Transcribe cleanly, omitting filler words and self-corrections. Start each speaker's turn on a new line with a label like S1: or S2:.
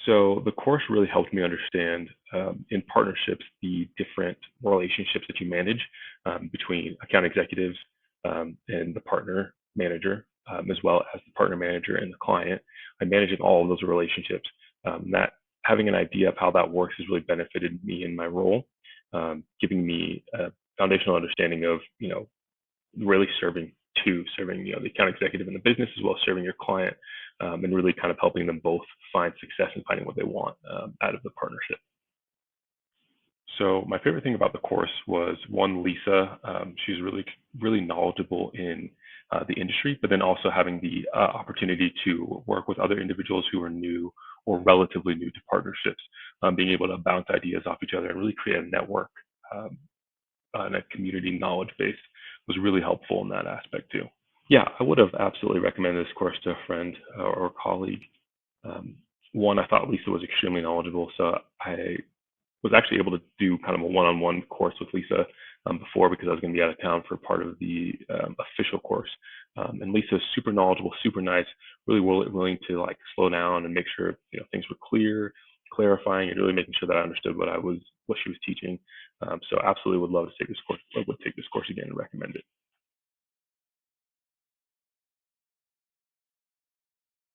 S1: So the course really helped me understand in partnerships the different relationships that you manage between account executives and the partner manager, as well as the partner manager and the client, and managing all of those relationships. That having an idea of how that works has really benefited me in my role, giving me a foundational understanding of, really serving, the account executive in the business as well as serving your client, and really kind of helping them both find success and finding what they want out of the partnership. So my favorite thing about the course was one, Lisa. She's really knowledgeable in the industry, but then also having the opportunity to work with other individuals who are new or relatively new to partnerships, being able to bounce ideas off each other and really create a network and a community knowledge base was really helpful in that aspect too. Yeah, I would have absolutely recommended this course to a friend or colleague. One, I thought Lisa was extremely knowledgeable, so I was actually able to do kind of a one-on-one course with Lisa before, because I was going to be out of town for part of the official course. And Lisa's super knowledgeable, super nice, really willing to like slow down and make sure things were clear, clarifying, and really making sure that I understood what she was teaching. So absolutely would love to take this course. I would take this course again and recommend it.